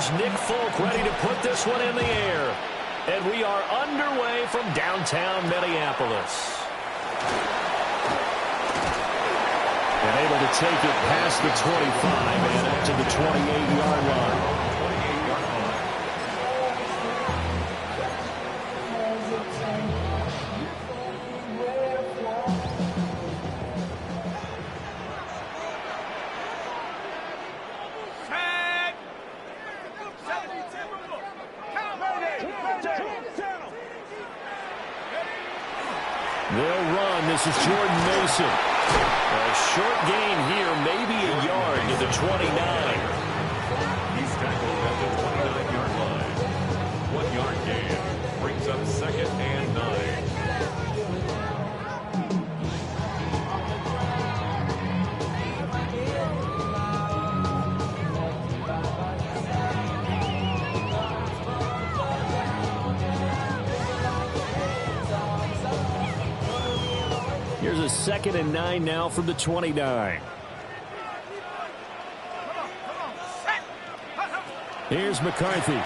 Here's Nick Folk ready to put this one in the air. And we are underway from downtown Minneapolis. And able to take it past the 25 and up to the 28-yard line. They'll run. This is Jordan Mason. A short gain here, maybe a yard to the 29. He's tackled at the 29-yard line. 1 yard gain. Brings up 2nd and 9. Here's a 2nd and 9 now from the 29. Here's McCarthy. And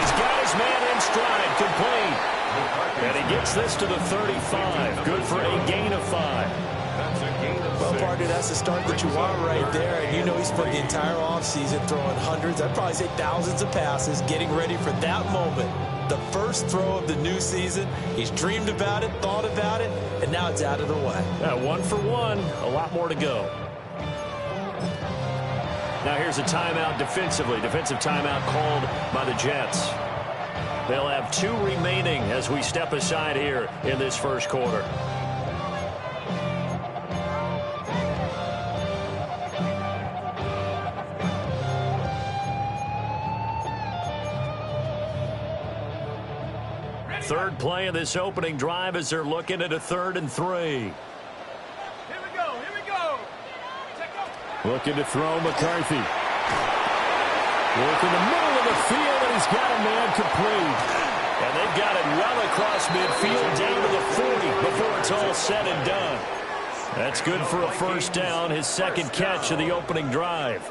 he's got his man in stride, complete. And he gets this to the 35. Good for a gain of 5. That's a gain of 6. Well, partner, that's the start that you want right there. And you know he's spent the entire offseason throwing hundreds, I'd probably say thousands of passes, getting ready for that moment. The first throw of the new season. He's dreamed about it, thought about it, and now it's out of the way. 1 for 1. A lot more to go. Now here's a timeout defensively. Defensive timeout called by the Jets. They'll have 2 remaining as we step aside here in this first quarter. Third play of this opening drive as they're looking at a 3rd and 3. Here we go. Looking to throw McCarthy. Look in the middle of the field, and he's got a man complete. And they've got it well across midfield down to the 40 before it's all said and done. That's good for a first down, his 2nd catch of the opening drive.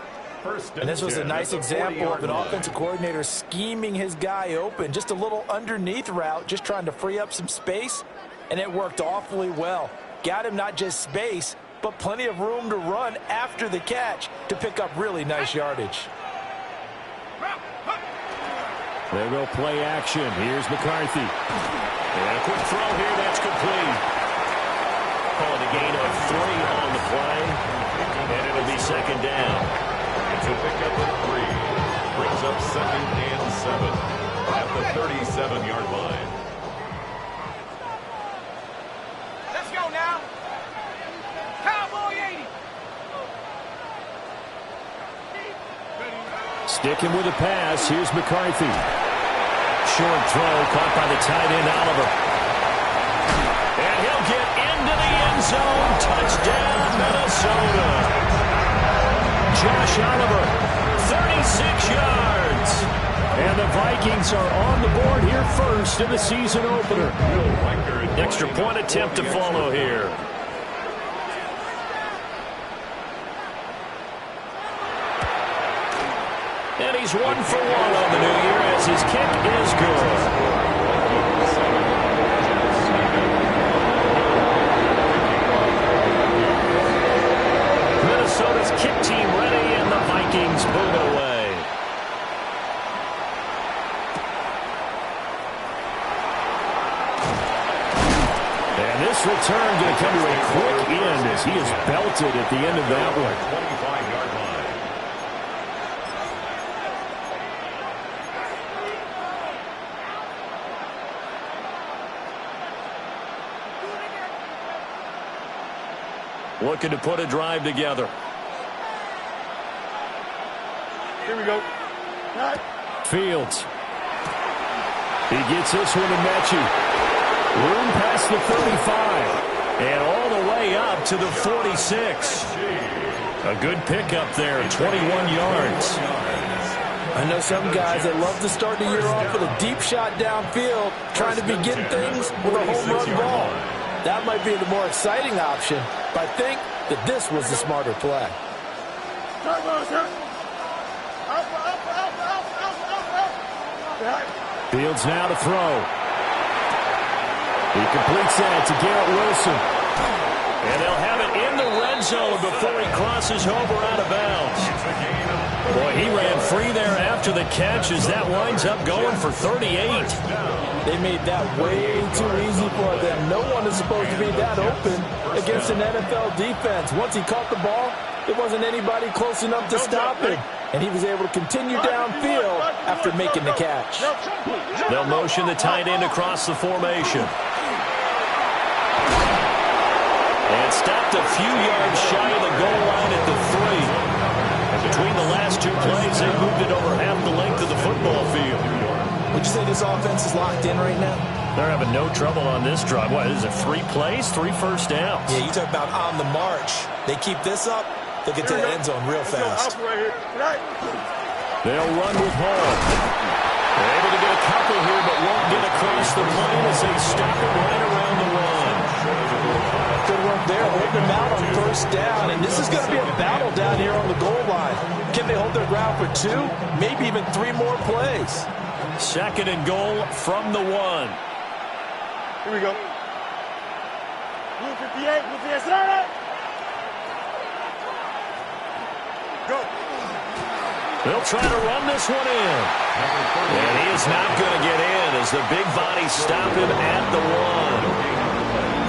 And this was a nice example of an offensive coordinator scheming his guy open. Just a little underneath route, just trying to free up some space, and it worked awfully well. Got him not just space, but plenty of room to run after the catch to pick up really nice yardage. There go play action. Here's McCarthy. And a quick throw here, that's complete. Calling a gain of 3 on the play, and it'll be 2nd down. It's a pickup of 3. Brings up 2nd and 7 at the 37-yard line. Let's go now. Cowboy 80. Sticking with the pass. Here's McCarthy. Short throw caught by the tight end Oliver. And he'll get into the end zone. Touchdown, Minnesota. Josh Oliver, 36 yards. And the Vikings are on the board here first in the season opener. Extra point attempt to follow here. And he's 1 for 1 on the new year as his kick is good. Minnesota's kick team ready, and the Vikings boot it away. And this return going to come to a quick end as he is belted at the end of that one. 25-yard line. Looking to put a drive together. Here we go. Fields. He gets this one to Mechie. Room past the 35. And all the way up to the 46. A good pickup there, 21 yards. I know some guys that love to start the year off with a deep shot downfield, trying to begin things with a home run ball. That might be the more exciting option, but I think that this was the smarter play. Fields now to throw. He completes that to Garrett Wilson. And they'll have it in the red zone before he crosses over out of bounds. Boy, he ran free there after the catch as that winds up going for 38. They made that way too easy for them. No one is supposed to be that open against an NFL defense. Once he caught the ball, there wasn't anybody close enough to stop him. And he was able to continue downfield after making the catch. They'll motion the tight end across the formation. And stopped a few yards shy of the goal line at the 3. And between the last two plays, they moved it over half the length of the football field. Would you say this offense is locked in right now? They're having no trouble on this drive. What, is it 3 plays, 3 first downs? Yeah, you talk about on the march. They keep this up, they'll get to the end zone real fast. They'll run with Hall. They're able to get a couple here, but won't get across the plane as they stop it right around the run. Good work there, holding them out on first down, and this is going to be a battle down here on the goal line. Can they hold their ground for 2, maybe even 3 more plays? Second and goal from the 1. Here we go. Blue 58, Blue 58, go. They'll try to run this one in. And he is not going to get in as the big bodies stop him at the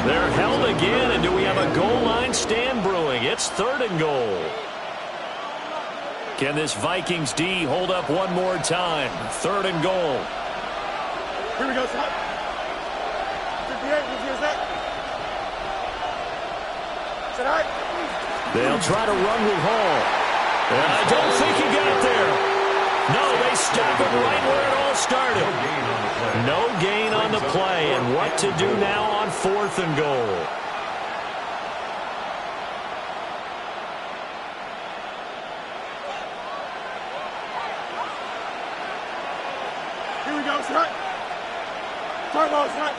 1. They're held again, and do we have a goal line stand brewing? It's 3rd and goal. Can this Vikings D hold up one more time? 3rd and goal. Here we go, Scott. 58, who's that? They'll try to run with Hall. And I don't think he got there. No, they stop him right where it all started. No gain on the play, and what to do now on 4th and goal. Here we go, Scott. Turbo, Scott.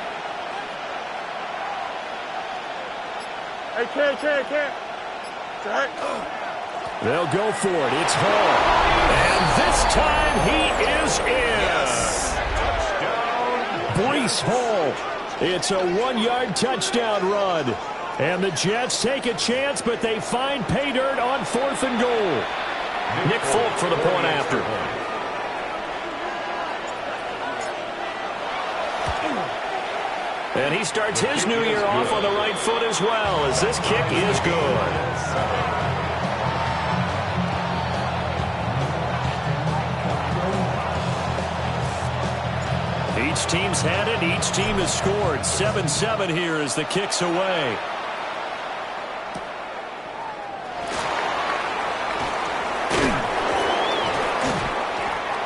Hey, can't. Scott. They'll go for it. It's Hall. And this time he is in. Yes. Breece Hall. It's a 1-yard touchdown run. And the Jets take a chance, but they find pay dirt on 4th and goal. Nick Folk for the point after. And he starts his new year off on the right foot as well, as this kick is good. Each team's had it. Each team has scored. 7-7 here as the kick's away.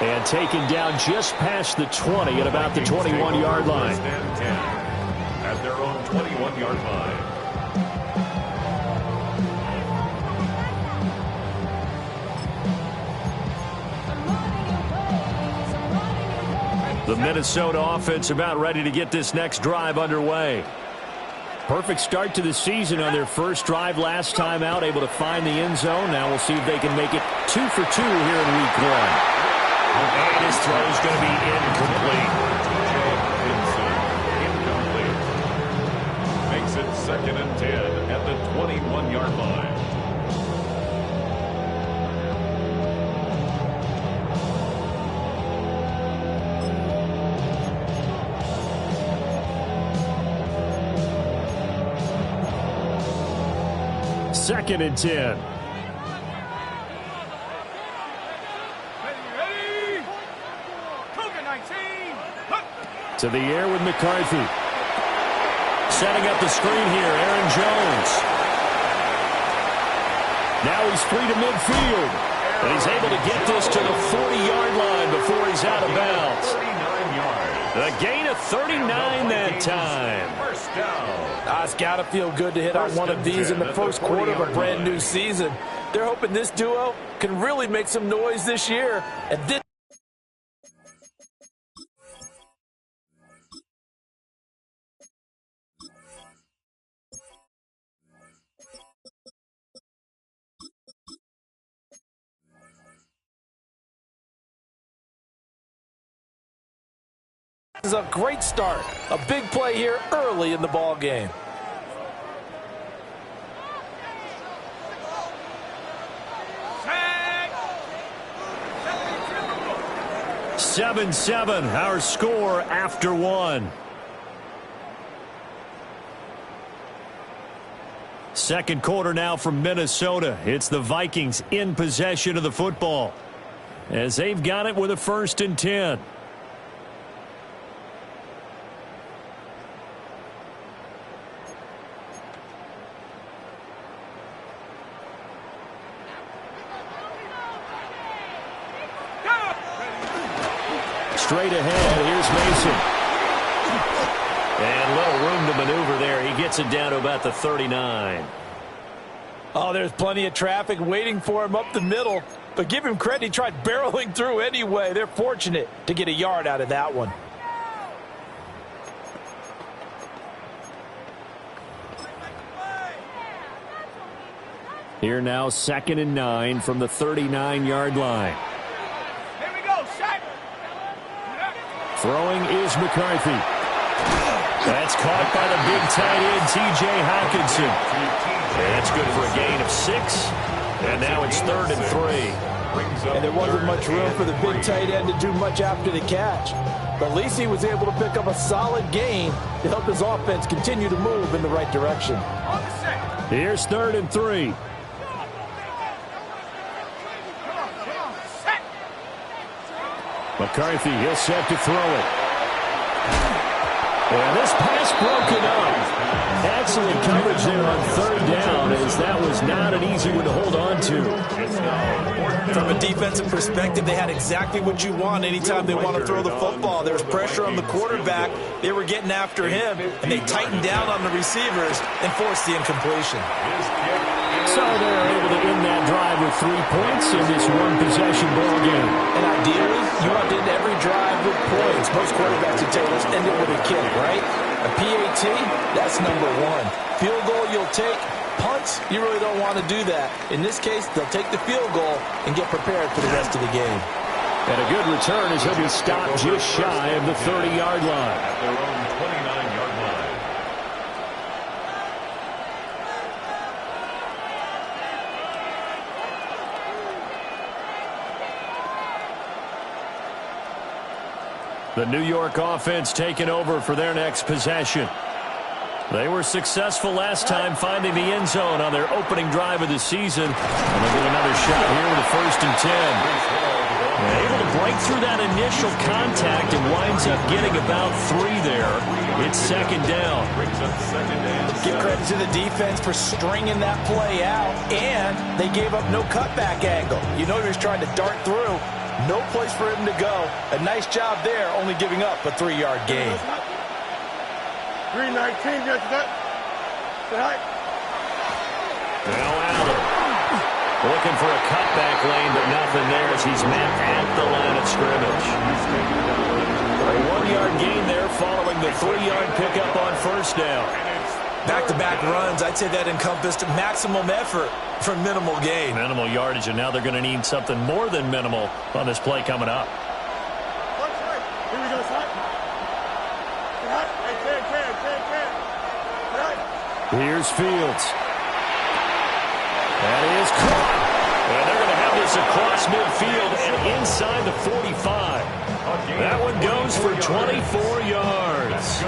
And taken down just past the 20 at about the 21-yard line. At their own 21-yard line. The Minnesota offense about ready to get this next drive underway. Perfect start to the season on their first drive last time out, able to find the end zone. Now we'll see if they can make it 2 for 2 here in week 1. And his throw is going to be incomplete. Makes it 2nd and 10 at the 21-yard line. Second and 10. Ready. Cougar 19. To the air with McCarthy. Setting up the screen here, Aaron Jones. Now he's free to midfield. And he's able to get this to the 40-yard line before he's out of bounds. 39 yards. A gain of 39 that time. First down. It's got to feel good to hit on one of these in the first quarter of a brand new season. They're hoping this duo can really make some noise this year. And this This is a great start. A big play here early in the ball game. 7-7, our score after one. Second quarter now from Minnesota. It's the Vikings in possession of the football as they've got it with a 1st and 10. Straight ahead, here's Mason. And little room to maneuver there. He gets it down to about the 39. Oh, there's plenty of traffic waiting for him up the middle. But give him credit, he tried barreling through anyway. They're fortunate to get a yard out of that one. Here now, 2nd and 9 from the 39-yard line. Throwing is McCarthy. That's caught by the big tight end, T.J. Hockenson. That's good for a gain of 6. And now it's 3rd and 3. And there wasn't much room for the big tight end to do much after the catch. But at least he was able to pick up a solid gain to help his offense continue to move in the right direction. Here's 3rd and 3. McCarthy, he'll set to throw it. And this pass broken up. Excellent coverage there on 3rd down, as that was not an easy one to hold on to. From a defensive perspective, they had exactly what you want anytime they want to throw the football. There was pressure on the quarterback. They were getting after him, and they tightened down on the receivers and forced the incompletion. So they're able to end that drive with 3 points in this one-possession ball game. And ideally, you want to end every drive with points. Most quarterbacks would tell us end it with a kick, right? A PAT, that's number 1. Field goal you'll take. Punts, you really don't want to do that. In this case, they'll take the field goal and get prepared for the rest of the game. And a good return as he'll be stopped just shy of the 30-yard line. At their own 29-yard line. The New York offense taking over for their next possession. They were successful last time finding the end zone on their opening drive of the season. And they'll get another shot here with a 1st and 10. Able to break through that initial contact and winds up getting about 3 there. It's 2nd down. Give credit to the defense for stringing that play out, and they gave up no cutback angle. You know he was trying to dart through. No place for him to go. A nice job there, only giving up a 3-yard gain. 319, get that. Now Allen looking for a cutback lane, but nothing there as he's met at the line of scrimmage. A 1-yard gain there following the 3-yard pickup on 1st down. Back-to-back runs, I'd say that encompassed maximum effort for minimal gain. Minimal yardage, and now they're going to need something more than minimal on this play coming up. Here we go, son. Here's Fields. That is caught. And they're going to have this across midfield and inside the 45. That one goes for 24 yards.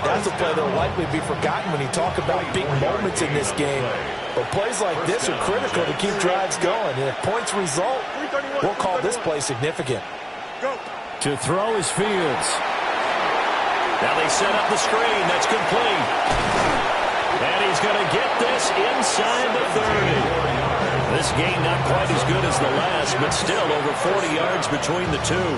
That's a play that will likely be forgotten when you talk about big moments in this game. But plays like this are critical to keep drives going. And if points result, we'll call this play significant. To throw is Fields. Now they set up the screen. That's complete. And he's going to get this inside the 30. This game not quite as good as the last, but still over 40 yards between the two.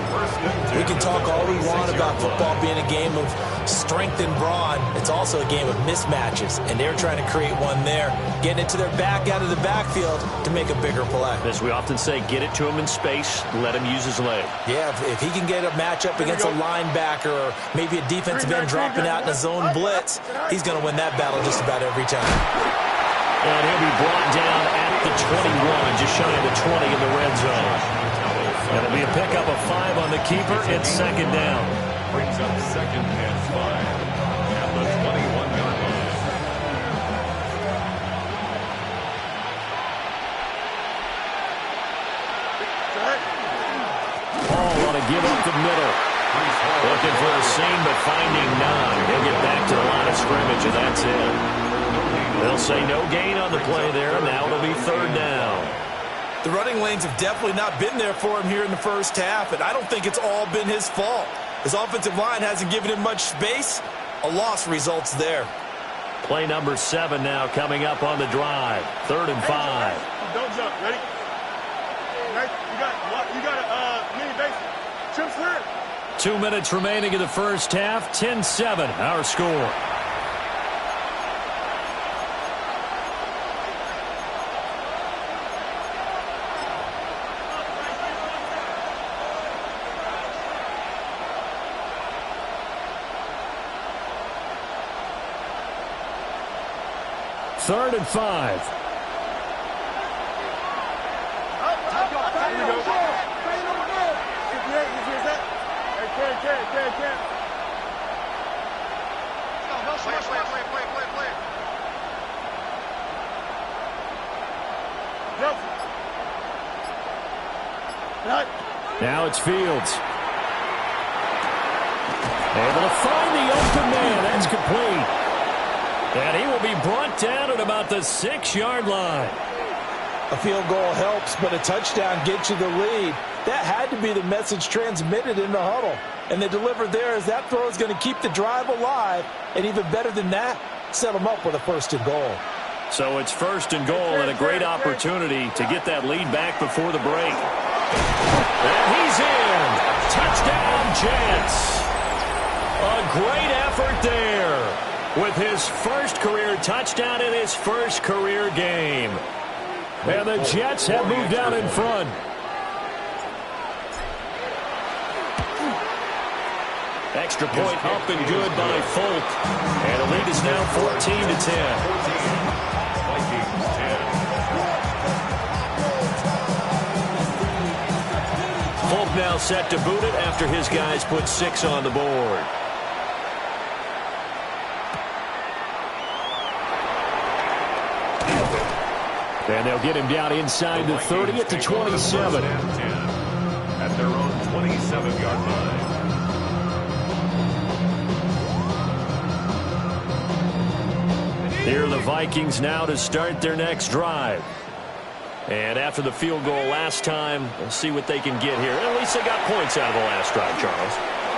We can talk all we want about football being a game of strength and brawn. It's also a game of mismatches, and they're trying to create one there, getting it to their back out of the backfield to make a bigger play. As we often say, get it to him in space, let him use his leg. Yeah, if he can get a matchup against a linebacker or maybe a defensive end dropping out in a zone blitz, he's going to win that battle just about every time. And he'll be brought down at the 21, just shy of the 20 in the red zone. It'll be a pickup of 5 on the keeper. It's second down. Brings up second and 5 at the 21-yard line. Paul on a give up the middle. Looking for a seam, but finding none. He'll get back to the line of scrimmage, and that's it. They'll say no gain on the play there. Now it'll be third down. The running lanes have definitely not been there for him here in the first half, and I don't think it's all been his fault. His offensive line hasn't given him much space. A loss results there. Play number 7 now coming up on the drive. 3rd and 5. Don't jump. Ready? Right? You got a mini base. Trips hurt. 2 minutes remaining in the first half. 10-7, our score. Third and 5. Now it's Fields. Able to find the open man. That's complete. And he will be brought down at about the 6-yard line. A field goal helps, but a touchdown gets you the lead. That had to be the message transmitted in the huddle. And they delivered there as that throw is going to keep the drive alive. And even better than that, set them up with a 1st and goal. So it's 1st and goal and a great opportunity to get that lead back before the break. And he's in. Touchdown, Jets. A great effort there with his first career touchdown in his first career game. And the Jets have moved out in front. Extra point up and good by Folk. And the lead is now 14-10. Folk now set to boot it after his guys put 6 on the board. And they'll get him down inside the 30 at the 27. At their own 27-yard line. Here are the Vikings now to start their next drive. And after the field goal last time, we'll see what they can get here. At least they got points out of the last drive, Charles.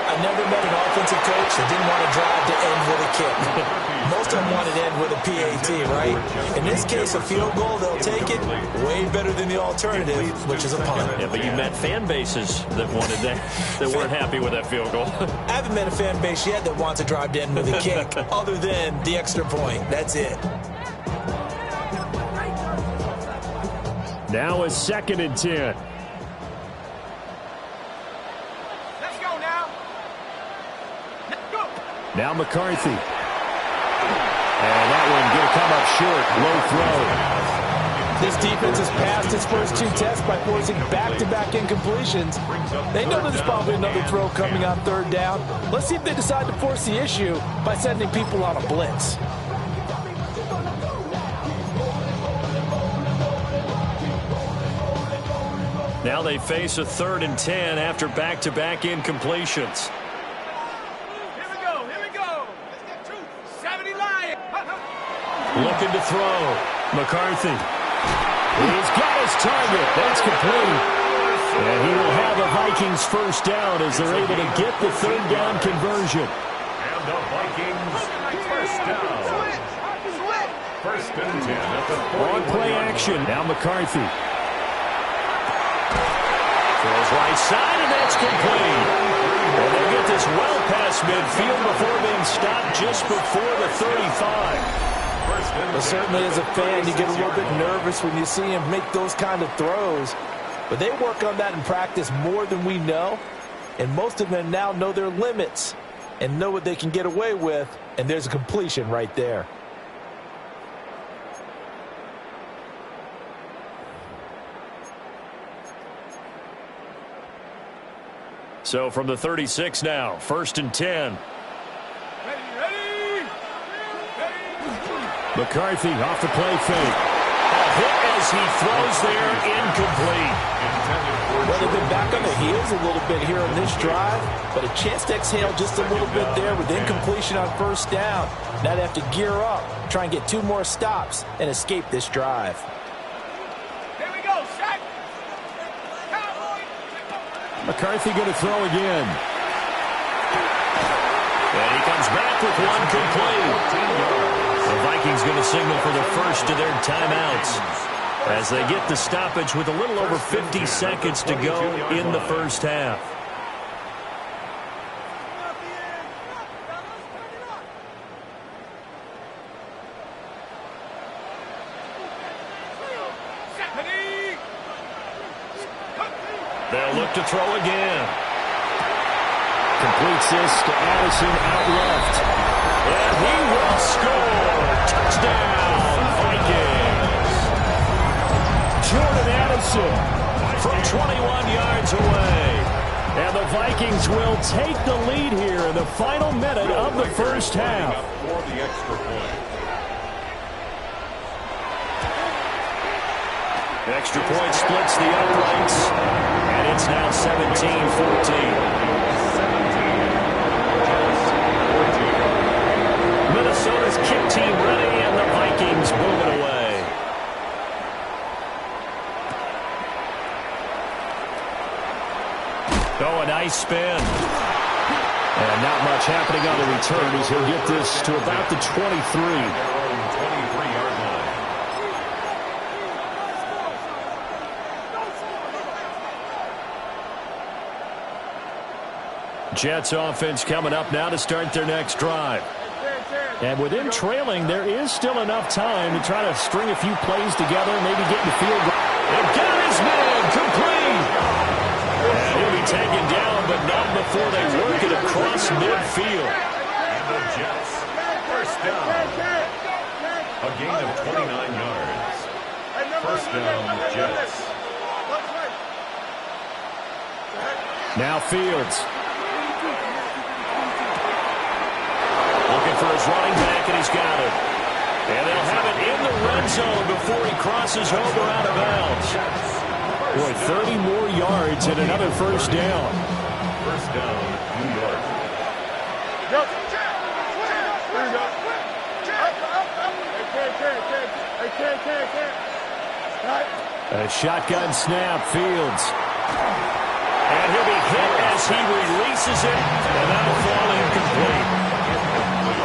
I never met an offensive coach that didn't want to drive to end with a kick. Most of them want to end with a PAT, right? In this case, a field goal, they'll take it. Way better than the alternative, which is a punt. Yeah, but you met fan bases that wanted that, that weren't happy with that field goal. I haven't met a fan base yet that wants to drive to end with a kick, other than the extra point. That's it. Now is 2nd and 10. Let's go now. Let's go. Now McCarthy. And that one going to come up short. Low throw. This defense has passed its first 2 tests by forcing back-to-back incompletions. They know there's probably another throw coming on 3rd down. Let's see if they decide to force the issue by sending people on a blitz. Now they face a 3rd and 10 after back-to-back incompletions. Here we go. Here we go. Let's get 270 Lions. Looking to throw. McCarthy. He's got his target. That's complete. And he will have a Vikings 1st down as they're able to get the 3rd down conversion. And the Vikings 1st down. 1st and 10 at the 41. On play action. Now McCarthy. Throws right side, and that's complete. And they'll get this well past midfield before being stopped just before the 35. Well, certainly as a fan, you get a little bit nervous when you see him make those kind of throws. But they work on that in practice more than we know. And most of them now know their limits and know what they can get away with. And there's a completion right there. So from the 36 now, 1st and 10. McCarthy off the play fake. A hit as he throws there, incomplete. Well, they've been back on the heels a little bit here in this drive, but a chance to exhale just a little bit there with incompletion on 1st down. Now they have to gear up, try and get 2 more stops, and escape this drive. Here we go, Shaq. McCarthy going to throw again. And he comes back with one complete. The Vikings going to signal for the first of their timeouts as they get the stoppage with a little over 50 seconds to go in the first half. They'll look to throw again. Completes this to Addison out left. And he will score. Touchdown, Vikings. Jordan Addison from 21 yards away. And the Vikings will take the lead here in the final minute of the first half. For the extra point. Extra point splits the uprights. And it's now 17-14. Minnesota's kick team ready, and the Vikings moving away. Oh, a nice spin. And not much happening on the return as he'll get this to about the 23. 23-yard line. Jets offense coming up now to start their next drive. And with him trailing, there is still enough time to try to string a few plays together, maybe get in the field goal. And got his man complete. And he'll be taken down, but not before they work it across midfield. And the Jets, first down. A gain of 29 yards. First down, Jets. Now Fields. Looking for his running back, and he's got it. And they'll have it in the red zone before he crosses over out of bounds. Boy, 30 more yards and another first down. First down, New York. A shotgun snap, Fields. And he'll be hit as he releases it, and that'll fall incomplete.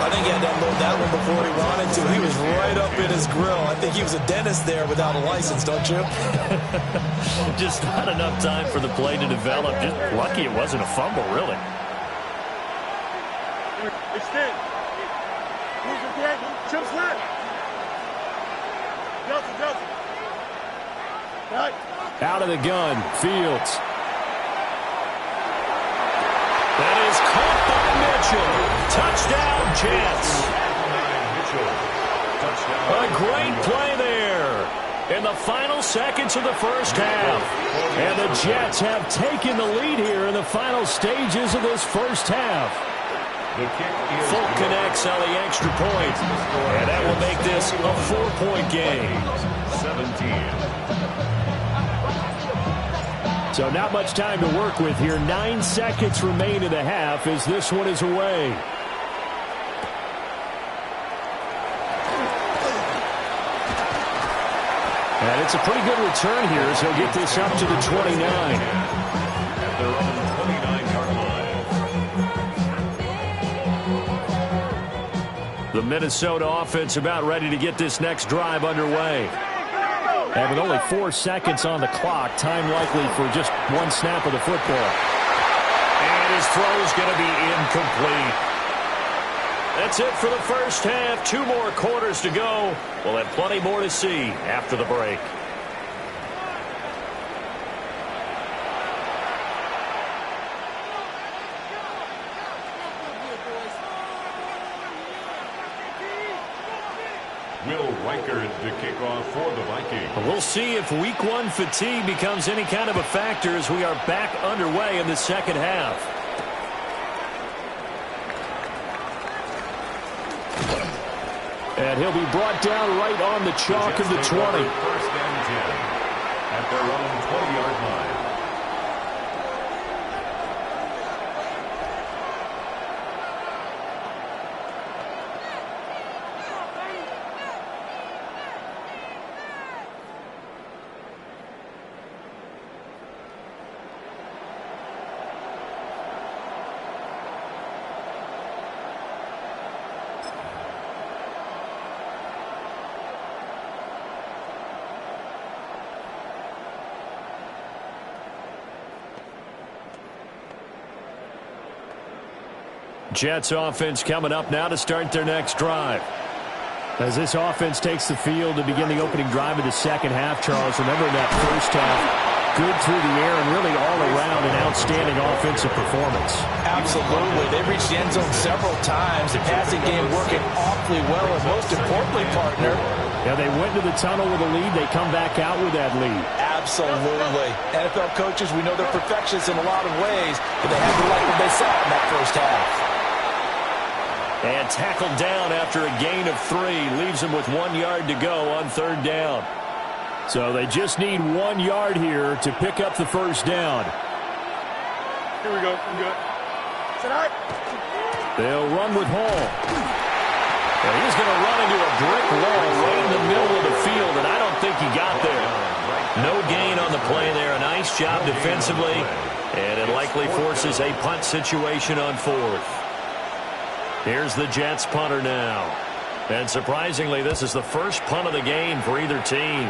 I think he had to unload that one before he wanted to. He was right up in his grill. I think he was a dentist there without a license, don't you? Just not enough time for the play to develop. Just lucky it wasn't a fumble, really. Extend. Who's the cat? Chips left. Delta. Right. Out of the gun, Fields. That is caught by Mitchell. Touchdown, Jets. A great play there in the final seconds of the first half. And the Jets have taken the lead here in the final stages of this first half. Folk connects on the extra point. And that will make this a 4-point game. 17. So not much time to work with here. 9 seconds remain in the half as this one is away. And it's a pretty good return here as he'll get this up to the 29. At their own 29-yard line. The Minnesota offense about ready to get this next drive underway. And with only 4 seconds on the clock, time likely for just one snap of the football. And his throw's going to be incomplete. That's it for the first half. 2 more quarters to go. We'll have plenty more to see after the break. Will Reichard to kick off for the Vikings. We'll see if week one fatigue becomes any kind of a factor as we are back underway in the second half. And he'll be brought down right on the chalk of the 20. First and 10 at their own 20-yard line. Jets offense coming up now to start their next drive. As this offense takes the field to begin the opening drive of the second half, Charles, remember that first half, good through the air and really all around an outstanding offensive performance. Absolutely. They reached the end zone several times. The passing game working awfully well, and most importantly, partner, yeah, they went to the tunnel with a lead. They come back out with that lead. Absolutely. NFL coaches, we know they're perfectionists in a lot of ways, but they had to like what they saw in that first half. And tackled down after a gain of 3. Leaves him with 1 yard to go on third down. So they just need 1 yard here to pick up the first down. Here we go. I'm good. Sit high. They'll run with Hall. And he's going to run into a brick wall right in the middle of the field, and I don't think he got there. No gain on the play there. A nice job defensively, and it likely forces a punt situation on fourth. Here's the Jets punter now. And surprisingly, this is the first punt of the game for either team.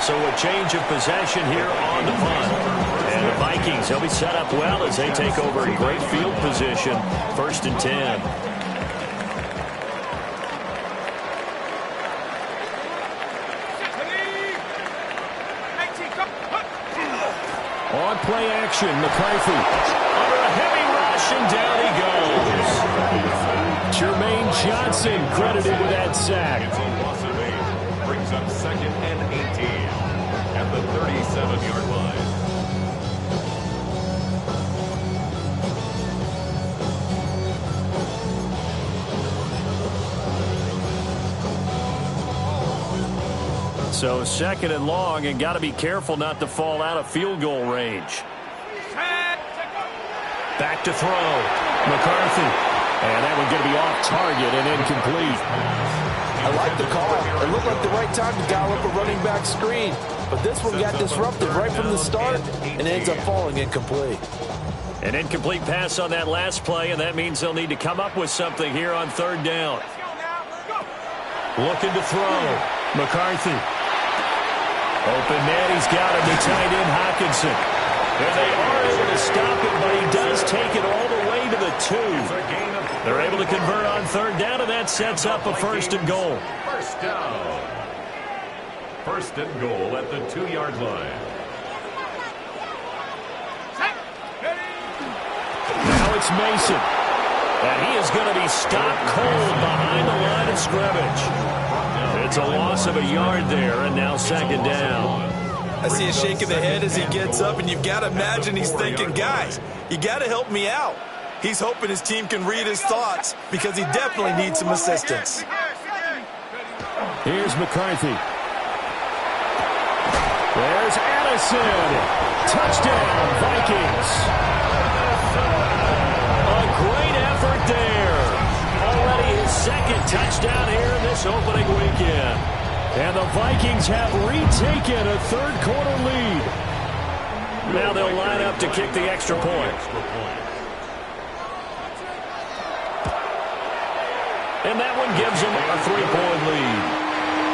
So a change of possession here on the punt. And the Vikings, they'll be set up well as they take over in great field position. 1st and 10. On play action, McCarthy. Under a heavy rush, and down he goes. Jermaine Johnson credited with that sack. It's a loss of 8. Brings up 2nd and 18 at the 37-yard line. So 2nd and long, and got to be careful not to fall out of field goal range. Back to throw. McCarthy. And that one going to be off target and incomplete. I like the call. It looked like the right time to dial up a running back screen. But this one got disrupted right from the start and ends up falling incomplete. An incomplete pass on that last play, and that means they'll need to come up with something here on third down. Looking to throw. McCarthy. Open man, he's got him. The tight end, Hockenson. And they are able to stop it, but he does take it all the way to the 2. They're able to convert on third down, and that sets up a 1st and goal. First down. 1st and goal at the 2-yard line. Now it's Mason. And he is going to be stopped cold behind the line of scrimmage. It's a loss of a yard there, and now 2nd down. I see a shake of the head as he gets up, and you've got to imagine he's thinking, guys, you got to help me out. He's hoping his team can read his thoughts because he definitely needs some assistance. Here's McCarthy. There's Addison. Touchdown, Vikings. A great effort there. Already his 2nd touchdown here in this opening weekend. And the Vikings have retaken a third-quarter lead. Now they'll line up to kick the extra point. And that one gives them a 3-point lead.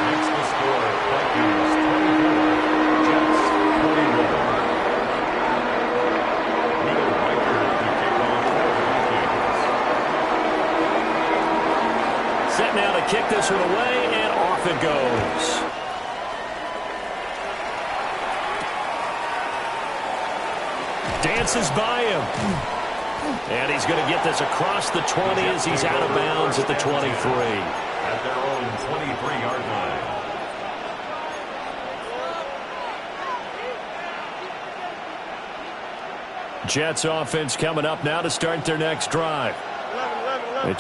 Next to score, Vikings 24, Jets 21. Will Reichard to kick off for the Vikings. Set now to kick this one away, and off it goes. Dances by him. And he's going to get this across the 20 as he's out of bounds at the 23. At their own 23-yard line. Jets offense coming up now to start their next drive.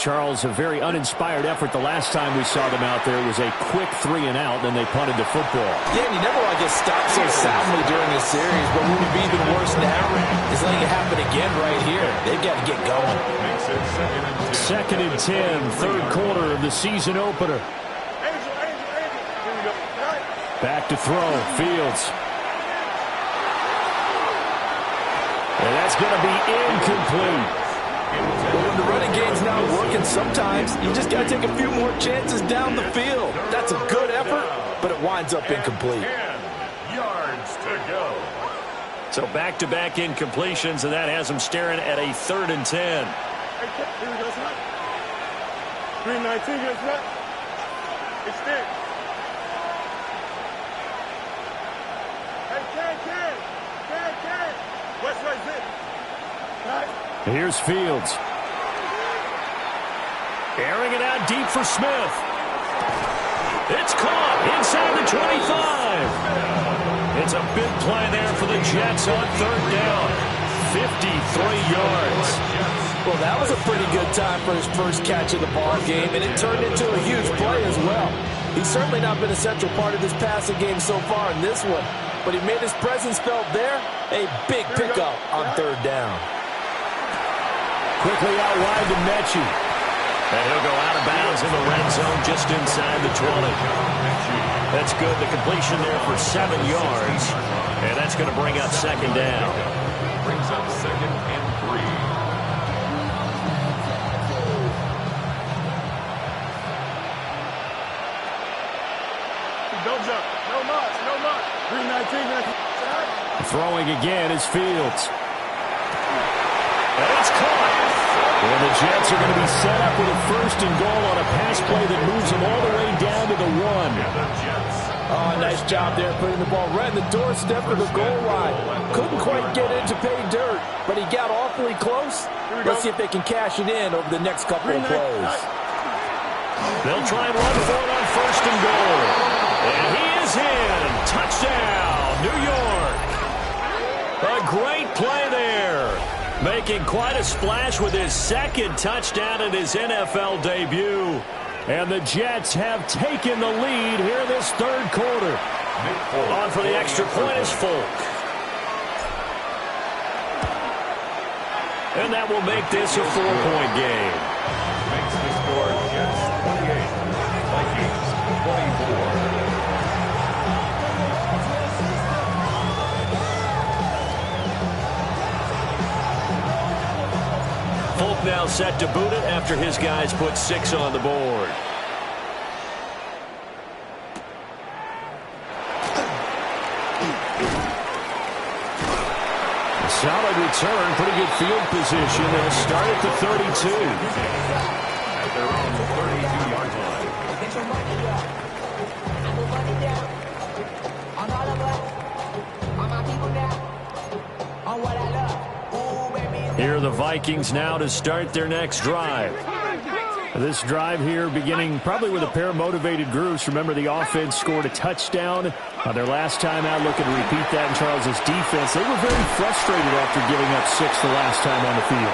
Charles, a very uninspired effort the last time we saw them out there. It was a quick 3-and-out, then they punted the football. Yeah, and you never want to get stopped so soundly during this series, but what would be even worse now is letting it happen again right here. They've got to get going. Second and 10, third quarter of the season opener. Back to throw, Fields. And that's going to be incomplete. Well, when the running game's not working, sometimes you just got to take a few more chances down the field. That's a good effort, but it winds up incomplete. 10 yards to go. So back-to-back incompletions, and that has them staring at a 3rd and 10. Here we go, son. 319, get it, extend. Hey, Ken. West right zip. Right. Here's Fields. Airing it out deep for Smith. It's caught inside the 25. It's a big play there for the Jets on 3rd down. 53 yards. Well, that was a pretty good time for his first catch of the ball game, and it turned into a huge play as well. He's certainly not been a central part of this passing game so far in this one, but he made his presence felt there. A big pickup on 3rd down. Quickly out wide to Mechie. And he'll go out of bounds in the red zone just inside the 20. That's good. The completion there for 7 yards. And that's going to bring up 2nd down. Brings up 2nd and 3. Don't jump. No march. 319. Throwing again is Fields. And it's caught. And the Jets are going to be set up with a 1st and goal on a pass play that moves them all the way down to the 1. Oh, nice job there putting the ball right in the doorstep of the goal line. Couldn't quite get in to pay dirt, but he got awfully close. Let's see if they can cash it in over the next couple of plays. They'll try and run for it on 1st and goal. And he is in. Touchdown, New York. A great play there. Making quite a splash with his 2nd touchdown in his NFL debut. And the Jets have taken the lead here in this 3rd quarter. On for the extra point is Folk. And that will make this a 4-point game. Makes the score Jets 28, Vikings 24. Folk now set to boot it after his guys put 6 on the board. A solid return, pretty good field position. They'll start at the 32. At their own 32-yard line. Here are the Vikings now to start their next drive. This drive here beginning probably with a pair of motivated groups. Remember, the offense scored a touchdown their last time out. Looking to repeat that in Charles's defense. They were very frustrated after giving up 6 the last time on the field.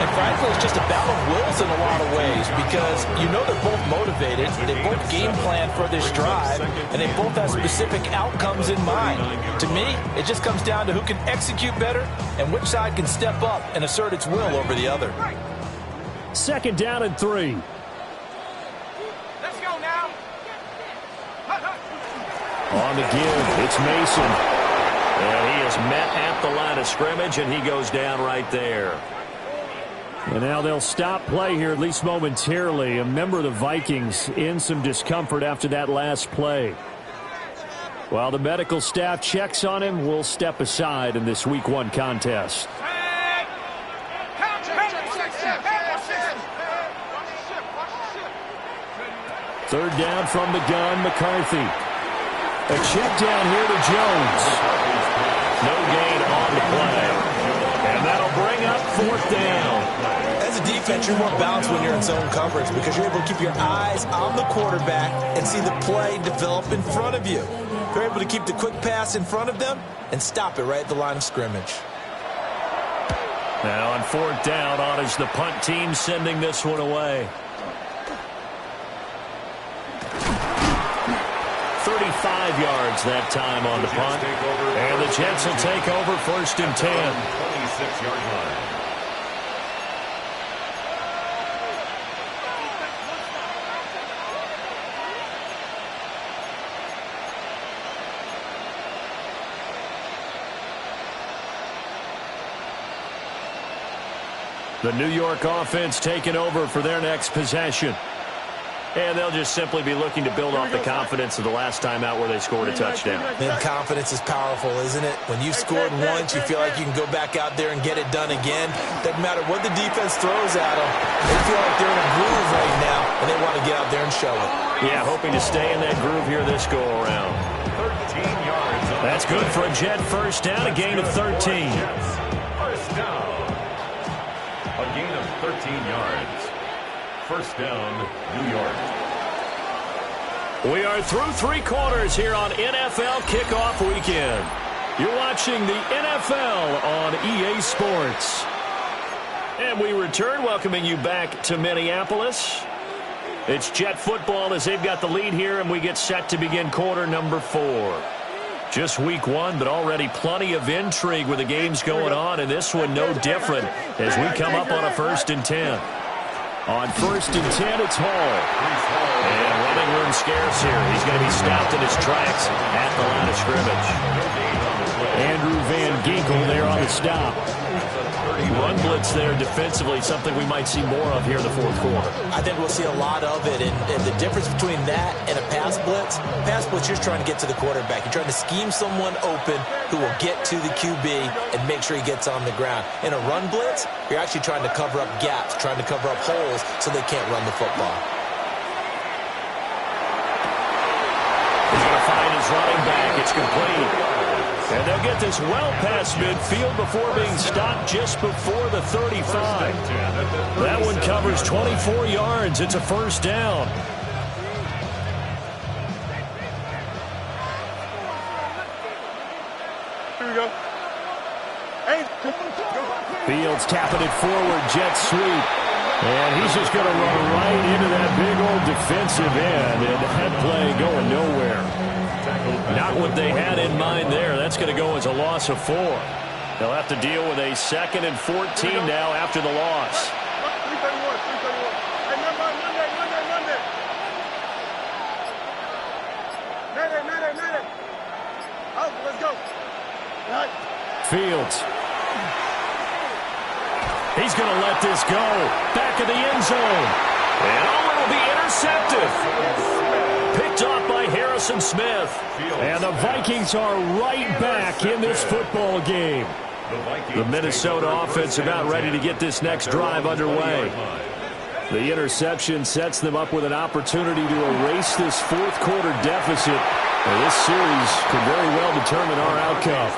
And frankly, it's just a battle of wills in a lot of ways because you know they're both motivated. They both game plan for this drive, and they both have specific outcomes in mind. To me, it just comes down to who can execute better and which side can step up and assert its will over the other. 2nd down and 3. Let's go now. On the give, it's Mason. And he is met at the line of scrimmage, and he goes down right there. And now they'll stop play here, at least momentarily. A member of the Vikings in some discomfort after that last play. While the medical staff checks on him, we'll step aside in this Week 1 contest. 3rd down from the gun, McCarthy. A check down here to Jones. No gain on the play. And that'll bring up 4th down. As a defense, you're more balanced when you're in zone coverage because you're able to keep your eyes on the quarterback and see the play develop in front of you. You're able to keep the quick pass in front of them and stop it right at the line of scrimmage. Now on 4th down, on is the punt team sending this one away. 35 yards that time on the punt. And the Jets will take over 1st and 10. 26-yard line. The New York offense taking over for their next possession. And they'll just simply be looking to build off the confidence of the last time out where they scored a touchdown. Man, confidence is powerful, isn't it? When you've scored once, you feel like you can go back out there and get it done again. Doesn't matter what the defense throws at them. They feel like they're in a groove right now, and they want to get out there and show it. Yeah, hoping to stay in that groove here this go-around. 13 yards. That's good for a Jet 1st down, a gain of 13. 1st down. A gain of 13 yards. 1st down, New York. We are through 3 quarters here on NFL Kickoff Weekend. You're watching the NFL on EA Sports. And we return, welcoming you back to Minneapolis. It's Jet football as they've got the lead here, and we get set to begin quarter number 4. Just week 1, but already plenty of intrigue with the games going on, and this one no different as we come up on a 1st and 10. On 1st and 10, it's Hall. And running room scarce here. He's going to be stopped in his tracks at the line of scrimmage. Andrew Van Ginkel there on the stop. Run blitz there defensively, something we might see more of here in the 4th quarter. I think we'll see a lot of it, and the difference between that and a pass blitz, you're trying to get to the quarterback. You're trying to scheme someone open who will get to the QB and make sure he gets on the ground. In a run blitz, you're actually trying to cover up gaps, trying to cover up holes so they can't run the football. He's going to find his running back. It's complete. And they'll get this well past midfield before being stopped just before the 35. That one covers 24 yards. It's a 1st down. Here we go. Hey. Fields tapping it forward. Jet sweep. And he's just going to run right into that big old defensive end. And that play going nowhere. Not what they had in mind there. That's going to go as a loss of 4. They'll have to deal with a 2nd and 14 now after the loss. 331. Hey, Monday. Mayday. Oh, let's go. Right. Fields. He's going to let this go. Back of the end zone. And it'll be intercepted. Picked off by Harrison Smith. And the Vikings are right back in this football game. The Minnesota offense about ready to get this next drive underway. The interception sets them up with an opportunity to erase this 4th quarter deficit. And this series could very well determine our outcome.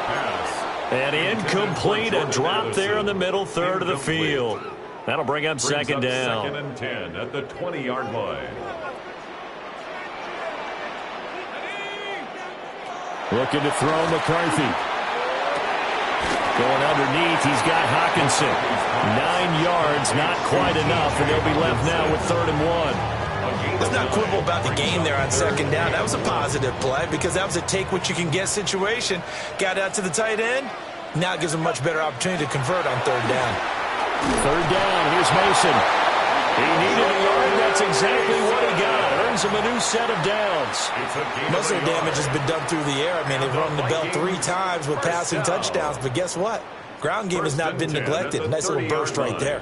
And incomplete, a drop there in the middle third of the field. That'll bring up 2nd down. 2nd and 10 at the 20-yard line. Looking to throw McCarthy. Going underneath, he's got Hawkinson. 9 yards, not quite enough, and they'll be left now with 3rd and 1. Let's not quibble about the game there on 2nd down. That was a positive play because that was a take-what-you-can-get situation. Got out to the tight end. Now it gives them a much better opportunity to convert on 3rd down. 3rd down, here's Mason. He needed a yard, that's exactly what he got. Earns him a new set of downs. Most of the damage has been done through the air. I mean, they've rung the bell 3 times with passing touchdowns, but guess what? Ground game has not been neglected. Nice little burst right there.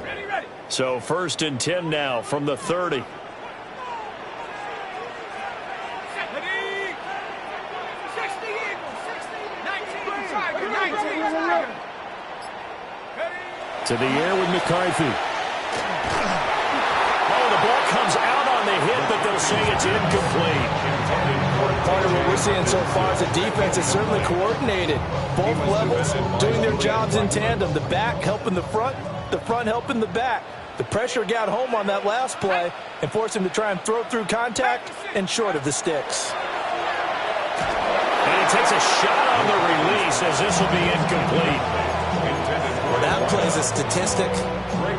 So 1st and 10 now from the 30. To the air with McCarthy. Oh, the ball comes out on the hit, but they'll say it's incomplete. Part of what we're seeing so far is the defense is certainly coordinated. Both levels doing their jobs in tandem. The back helping the front, the front helping the back. The pressure got home on that last play and forced him to try and throw through contact and short of the sticks. And he takes a shot on the release as this will be incomplete. Well, that plays a statistic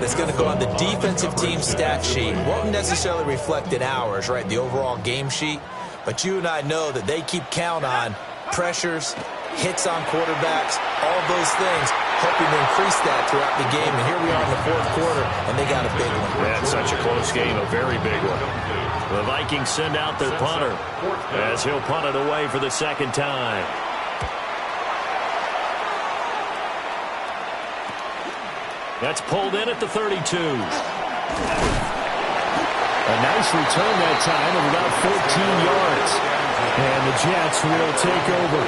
that's going to go on the defensive team stat sheet. Won't necessarily reflect in ours, right, the overall game sheet. But you and I know that they keep count on pressures, hits on quarterbacks, all those things, hoping to increase that throughout the game. And here we are in the fourth quarter, and they got a big one. That's such a close game, a very big one. The Vikings send out their punter as he'll punt it away for the second time. That's pulled in at the 32. A nice return that time of about 14 yards. And the Jets will take over.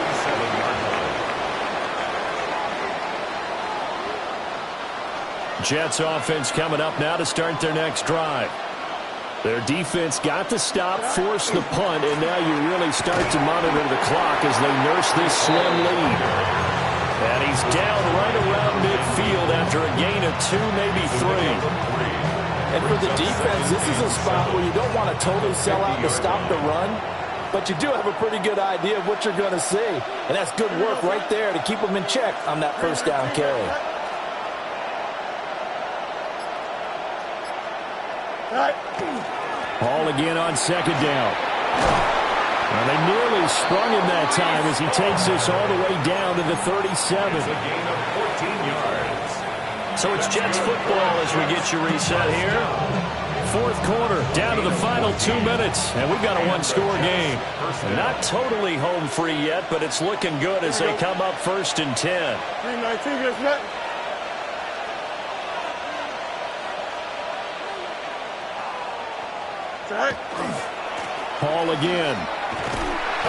Jets offense coming up now to start their next drive. Their defense got the stop, forced the punt, and now you really start to monitor the clock as they nurse this slim lead. And he's down right around midfield after a gain of 2, maybe 3. And for the defense, this is a spot where you don't want to totally sell out to stop the run, but you do have a pretty good idea of what you're going to see. And that's good work right there to keep them in check on that first down carry. Ball again on second down. Well, they nearly sprung him that time as he takes this all the way down to the 37. It's a gain of 14 yards. So it's Jets football as we get you reset here. Fourth quarter, down to the final 2 minutes, and we've got a one-score game. Not totally home free yet, but it's looking good as they come up 1st and 10. 319 gets met. Paul again.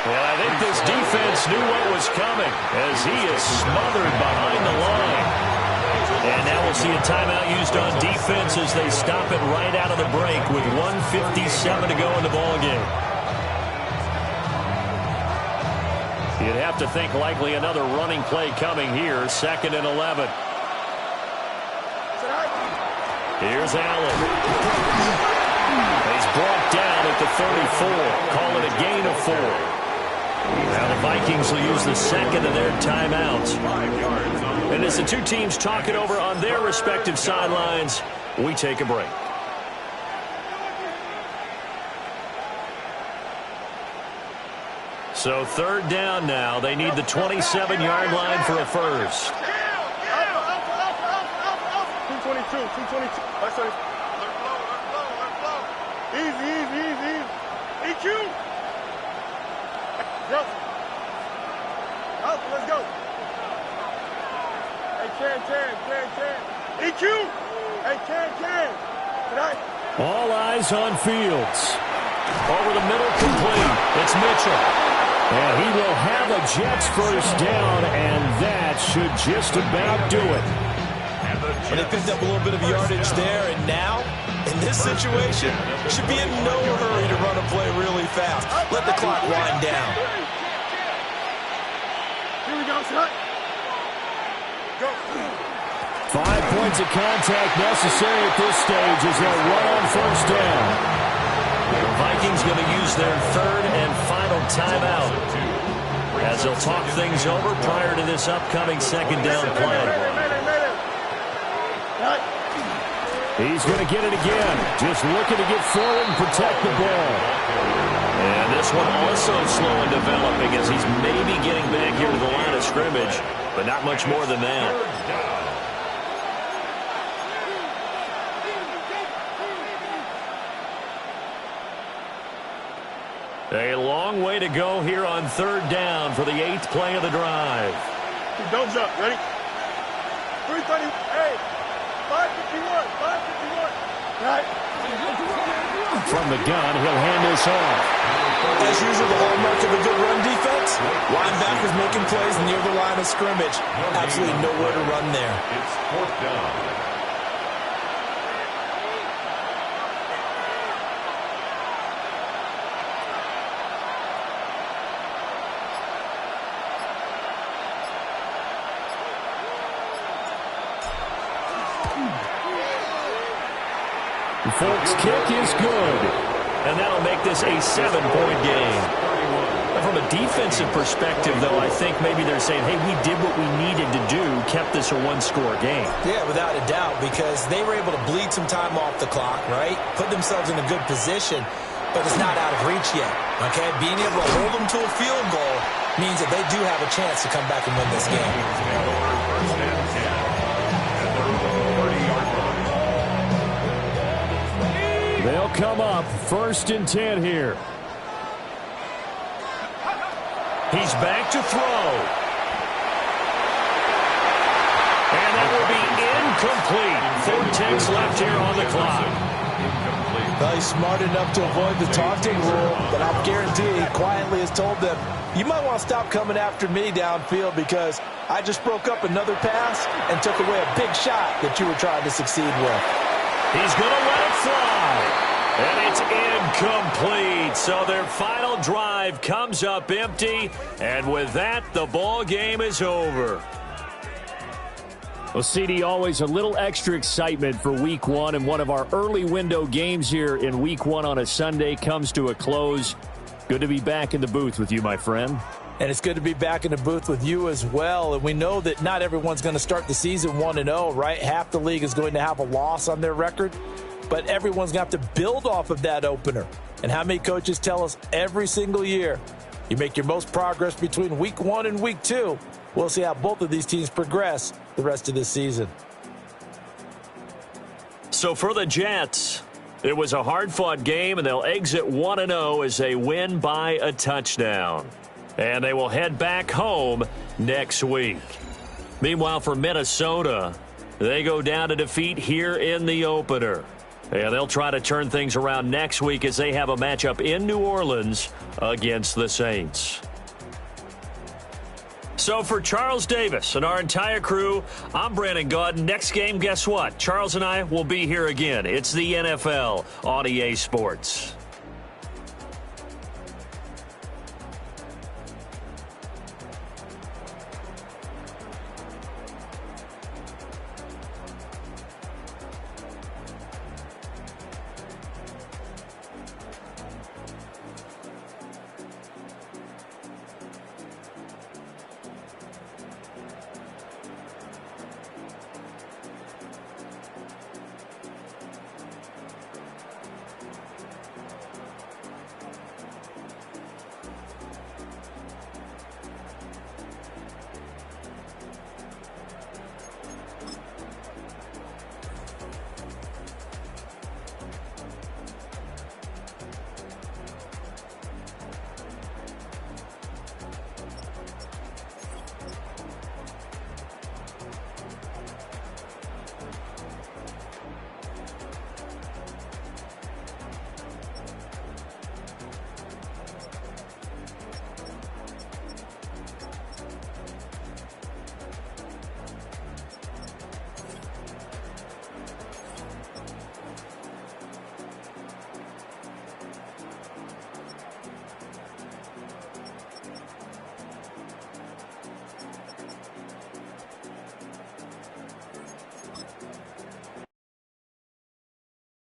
Well, I think this defense knew what was coming as he is smothered behind the line. And now we'll see a timeout used on defense as they stop it right out of the break with 1:57 to go in the ballgame. You'd have to think likely another running play coming here, 2nd and 11. Here's Allen. He's brought down at the 34. Call it a gain of 4. Now the Vikings will use the second of their timeouts. And as the two teams talk it over on their respective sidelines, we take a break. So 3rd down now. They need the 27-yard line for a first. 222. That's it. Easy. EQ. Go. Out, let's go. Hey, can. EQ. Hey, can. Tonight. All eyes on Fields. Over the middle, complete. It's Mitchell. And he will have a Jets first down, and that should just about do it. But they picked up a little bit of yardage there, and now, in this situation, should be in no hurry to run a play really fast. Let the clock wind down. Here we go, son. Go. 5 points of contact necessary at this stage as they'll run on first down. The Vikings going to use their 3rd and final timeout as they'll talk things over prior to this upcoming 2nd down play. He's going to get it again. Just looking to get forward and protect the ball. And this one also slow in developing as he's maybe getting back here to the line of scrimmage, but not much more than that. A long way to go here on 3rd down for the 8th play of the drive. Don't jump. Ready? 330. Hey. 551. Right. From the gun, he'll hand this off. As usual, the hallmark of a good run defense, linebackers making plays near the line of scrimmage. Absolutely nowhere to run there. It's 4th down. Folks' kick is good. And that'll make this a 7-point game. From a defensive perspective, though, I think maybe they're saying, hey, we did what we needed to do, kept this a one-score game. Yeah, without a doubt, because they were able to bleed some time off the clock, right? Put themselves in a good position, but it's not out of reach yet, okay? Being able to hold them to a field goal means that they do have a chance to come back and win this game. They'll come up 1st and 10 here. He's back to throw. And that will be incomplete. 4 ticks left here on the clock. Well, he's smart enough to avoid the taunting rule, but I'm guaranteed he quietly has told them, you might want to stop coming after me downfield because I just broke up another pass and took away a big shot that you were trying to succeed with. He's going to let it fly. And it's incomplete. So their final drive comes up empty. And with that, the ball game is over. Well, CD, always a little extra excitement for Week 1. And one of our early window games here in Week 1 on a Sunday comes to a close. Good to be back in the booth with you, my friend. And it's good to be back in the booth with you as well. And we know that not everyone's going to start the season 1-0, right? Half the league is going to have a loss on their record. But everyone's going to have to build off of that opener. And how many coaches tell us every single year, you make your most progress between Week 1 and Week 2. We'll see how both of these teams progress the rest of this season. So for the Jets, it was a hard-fought game, and they'll exit 1-0 as they win by a touchdown. And they will head back home next week. Meanwhile, for Minnesota, they go down to defeat here in the opener. And they'll try to turn things around next week as they have a matchup in New Orleans against the Saints. So for Charles Davis and our entire crew, I'm Brandon Gaudin. Next game, guess what? Charles and I will be here again. It's the NFL on EA Sports.